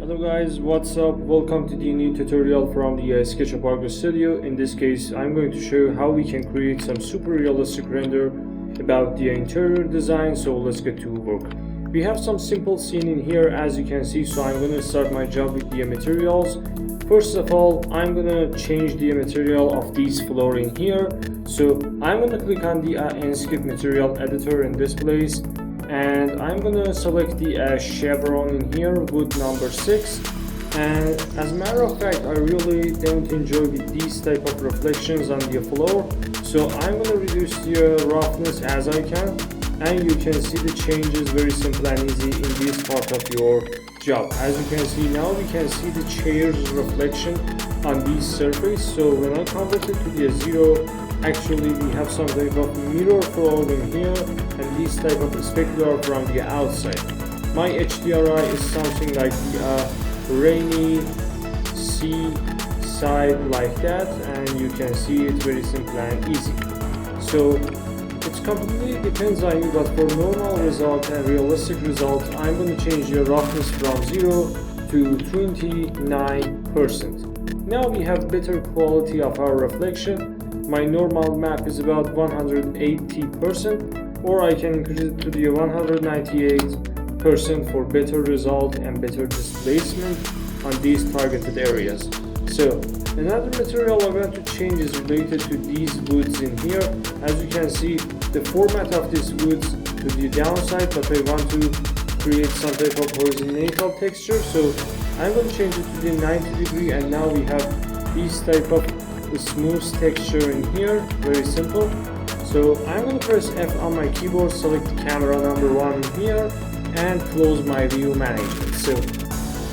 Hello guys, what's up? Welcome to the new tutorial from the SketchUp Argo Studio. In this case, I'm going to show you how we can create some super realistic render about the interior design. So let's get to work. We have some simple scene in here as you can see, so I'm going to start my job with the materials. First of all, I'm going to change the material of this floor in here. So I'm going to click on the Enscape material editor in this place. And I'm gonna select the chevron in here, wood number 6. And as a matter of fact, I really don't enjoy with these type of reflections on the floor, so I'm gonna reduce the roughness as I can, and you can see the changes very simple and easy in this part of your job. As you can see now, we can see the chair's reflection on this surface. So when I convert it to the 0, actually we have some type of mirror flow in here and this type of specular from the outside. My HDRi is something like the rainy sea side like that, and you can see it very simple and easy. So it's completely depends on you, but for normal result and realistic result, I'm going to change the roughness from 0 to 29%. Now we have better quality of our reflection. My normal map is about 180%, or I can increase it to the 198% for better result and better displacement on these targeted areas. So another material I want to change is related to these woods in here. As you can see, the format of these woods to the downside, but I want to create some type of horizontal texture. So I'm going to change it to the 90 degree, and now we have this type of smooth texture in here, very simple. So I'm going to press F on my keyboard, select camera number 1 in here, and close my view management. So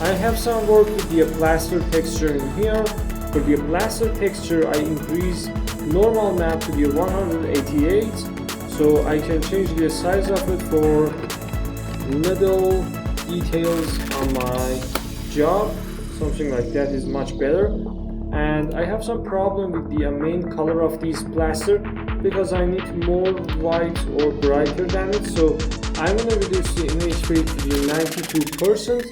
I have some work with the plaster texture in here. For the plaster texture, I increase normal map to the 188, so I can change the size of it for little details on my job. Something like that is much better. And I have some problem with the main color of this plaster because I need more white or brighter than it. So I'm going to reduce the image fade to the 92%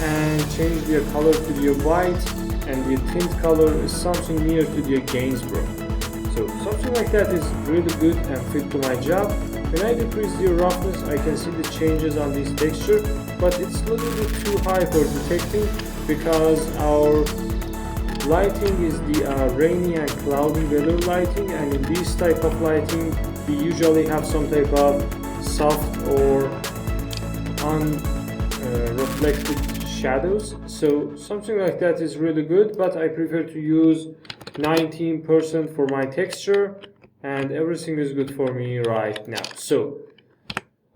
and change the color to the white, and the tint color is something near to the Gainsborough. So something like that is really good and fit to my job. When I decrease the roughness, I can see the changes on this texture, but it's a little bit too high for detecting because our lighting is the rainy and cloudy weather lighting, and in this type of lighting we usually have some type of soft or unreflected shadows. So something like that is really good, but I prefer to use 19% for my texture, and everything is good for me right now. So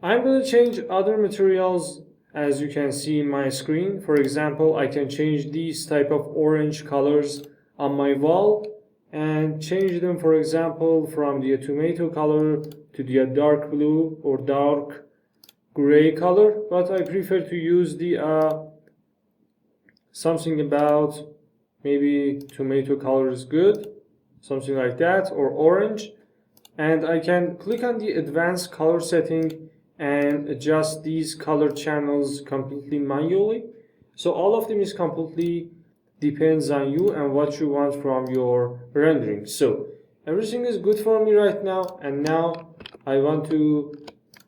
I'm going to change other materials. As you can see in my screen, for example, I can change these type of orange colors on my wall and change them, for example, from the tomato color to the dark blue or dark gray color, but I prefer to use the something about maybe tomato color is good, something like that, or orange. And I can click on the advanced color setting and adjust these color channels completely manually. So all of them is completely depends on you and what you want from your rendering. So everything is good for me right now, and now I want to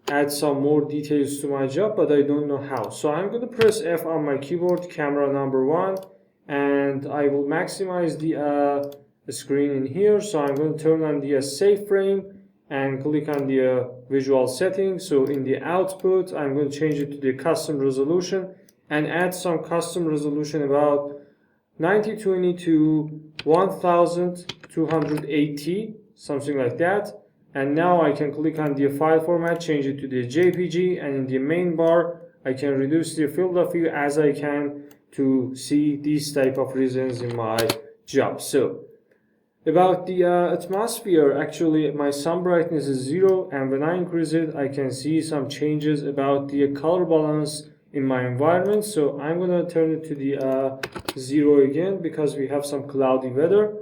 add some more details to my job, but I don't know how. So I'm going to press F on my keyboard, camera number 1, and I will maximize the screen in here. So I'm going to turn on the save frame and click on the visual settings. So in the output, I'm going to change it to the custom resolution and add some custom resolution about 9020 to 1280, something like that. And now I can click on the file format, change it to the JPG, and in the main bar, I can reduce the field of view as I can to see these type of reasons in my job. So about the atmosphere, actually my sun brightness is 0, and when I increase it, I can see some changes about the color balance in my environment. So I'm going to turn it to the 0 again because we have some cloudy weather.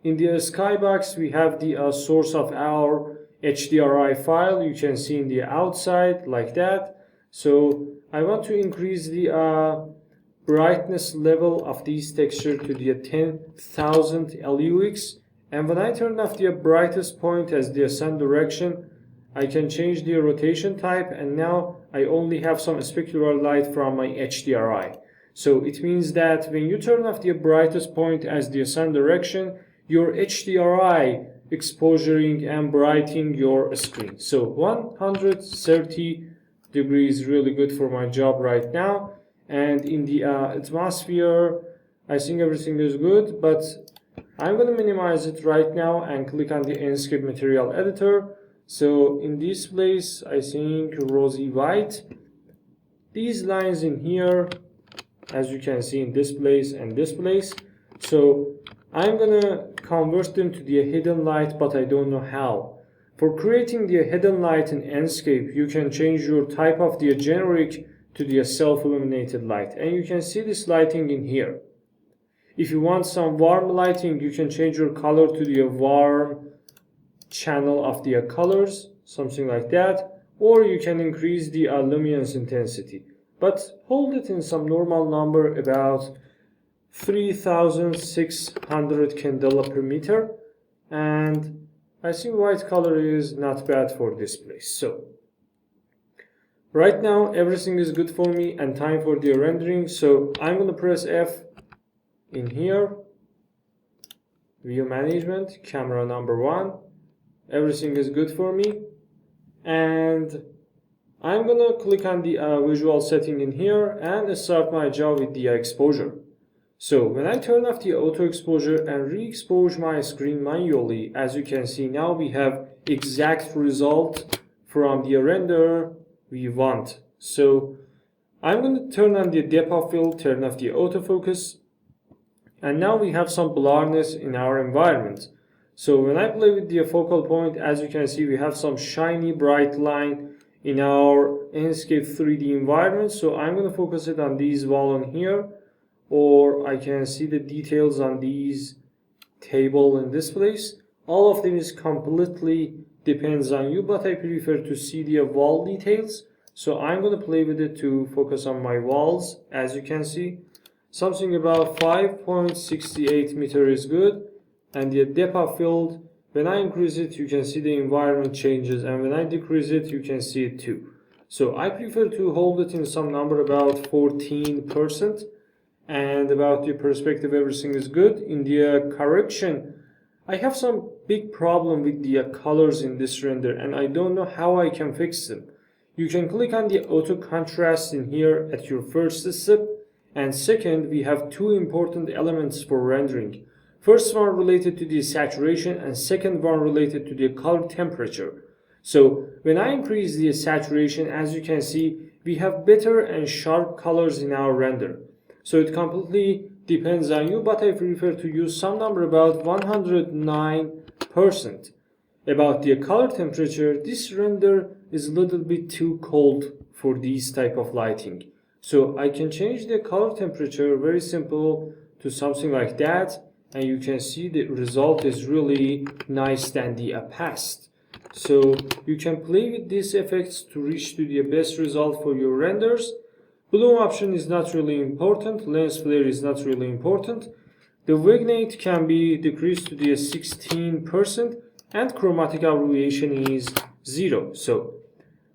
In the skybox, we have the source of our HDRi file. You can see in the outside like that. So I want to increase the brightness level of these texture to the 10,000 lux, and when I turn off the brightest point as the sun direction, I can change the rotation type, and now I only have some specular light from my HDRi. So it means that when you turn off the brightest point as the sun direction, your HDRi exposuring and brightening your screen. So 130 degrees is really good for my job right now. And in the atmosphere, I think everything is good, but I'm going to minimize it right now and click on the Enscape Material Editor. So in this place, I think rosy white. These lines in here, as you can see in this place and this place. So I'm gonna convert them to the hidden light, but I don't know how. For creating the hidden light in Enscape, you can change your type of the generic to the self-illuminated light. And you can see this lighting in here. If you want some warm lighting, you can change your color to the warm channel of the colors, something like that. Or you can increase the luminance intensity. But hold it in some normal number, about 3600 candela per meter, and I think white color is not bad for this place. So right now everything is good for me and time for the rendering. So I'm going to press F in here, view management, camera number 1. Everything is good for me, and I'm going to click on the visual setting in here and start my job with the exposure. So when I turn off the auto exposure and re-expose my screen manually, as you can see now we have exact result from the render we want. So I'm going to turn on the depth of field, turn off the autofocus, and now we have some blurriness in our environment. So when I play with the focal point, as you can see we have some shiny bright line in our Enscape 3D environment. So I'm going to focus it on these wall on here, or I can see the details on these table in this place. All of them is completely depends on you, but I prefer to see the wall details. So I'm going to play with it to focus on my walls. As you can see, something about 5.68 meter is good, and the depth of field, when I increase it, you can see the environment changes, and when I decrease it, you can see it too. So I prefer to hold it in some number about 14%, and about the perspective, everything is good. In the correction, I have some big problem with the colors in this render, and I don't know how I can fix them. You can click on the auto contrast in here at your first step, and second, we have two important elements for rendering. First one related to the saturation, and second one related to the color temperature. So when I increase the saturation, as you can see, we have better and sharp colors in our render. So it completely depends on you, but I prefer to use some number about 109%. About the color temperature, this render is a little bit too cold for this type of lighting. So I can change the color temperature, very simple, to something like that. And you can see the result is really nice than the past. So you can play with these effects to reach to the best result for your renders. Bloom option is not really important. Lens flare is not really important. The vignette can be decreased to the 16%, and chromatic aberration is 0. So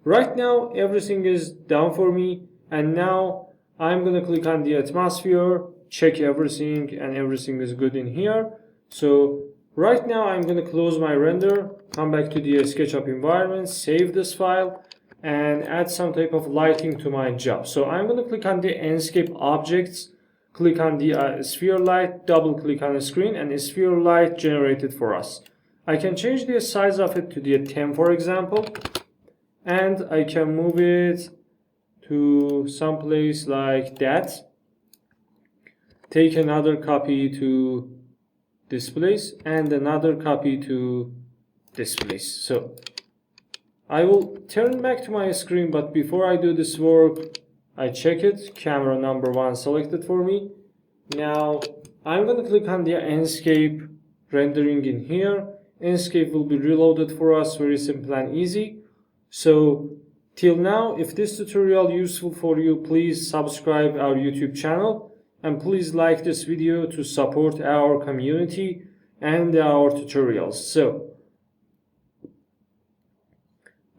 right now everything is done for me, and now I'm going to click on the atmosphere, check everything, and everything is good in here. So right now I'm going to close my render, come back to the SketchUp environment, save this file, and add some type of lighting to my job. So I'm going to click on the Enscape objects, click on the sphere light, double click on the screen, and a sphere light generated for us. I can change the size of it to the 10, for example, and I can move it to some place like that. Take another copy to this place and another copy to this place. So I will turn back to my screen, but before I do this work, I check it. Camera number 1 selected for me. Now I'm going to click on the Enscape rendering in here. Enscape will be reloaded for us, very simple and easy. So Till now, if this tutorial useful for you, please subscribe our YouTube channel and please like this video to support our community and our tutorials. So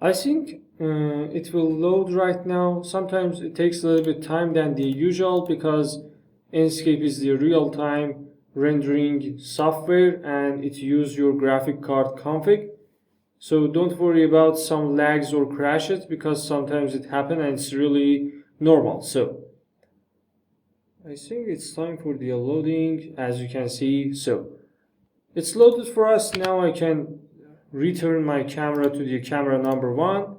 I think it will load right now. Sometimes it takes a little bit time than the usual because Enscape is the real-time rendering software and it uses your graphic card config. So don't worry about some lags or crashes because sometimes it happens and it's really normal. So I think it's time for the loading, as you can see. So it's loaded for us. Now I can return my camera to the camera number 1.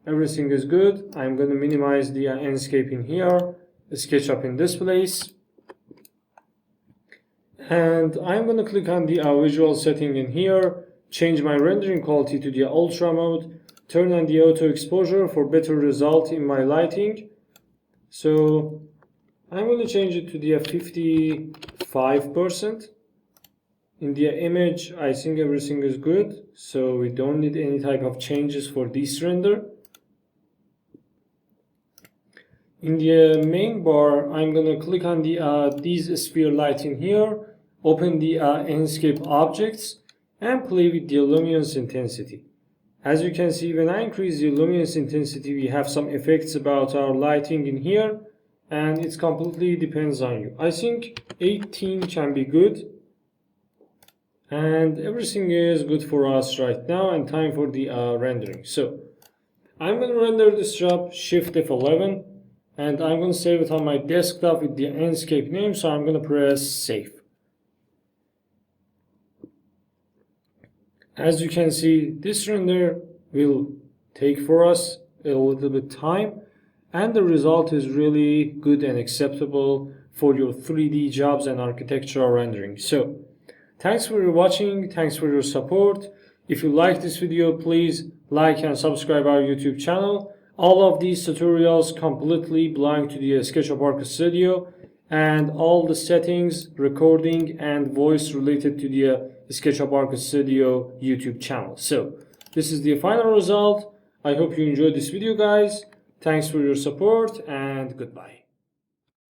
Everything is good. I'm going to minimize the Enscape in here, SketchUp in this place. And I'm going to click on the visual setting in here, change my rendering quality to the ultra mode, turn on the auto exposure for better result in my lighting. So I'm going to change it to the 55%. In the image, I think everything is good, so we don't need any type of changes for this render. In the main bar, I'm going to click on the these sphere light in here, open the Enscape objects, and play with the luminance intensity. As you can see, when I increase the luminance intensity, we have some effects about our lighting in here, and it completely depends on you. I think 18 can be good. And everything is good for us right now, and time for the rendering. So I'm going to render this job Shift F11, and I'm going to save it on my desktop with the Enscape name. So I'm going to press Save. As you can see, this render will take for us a little bit time, and the result is really good and acceptable for your 3D jobs and architectural rendering. So thanks for watching, thanks for your support. If you like this video, please like and subscribe our YouTube channel. All of these tutorials completely belong to the SketchUp Arc Studio, and all the settings, recording and voice related to the SketchUp Arc Studio YouTube channel. So this is the final result. I hope you enjoyed this video, guys. Thanks for your support and goodbye.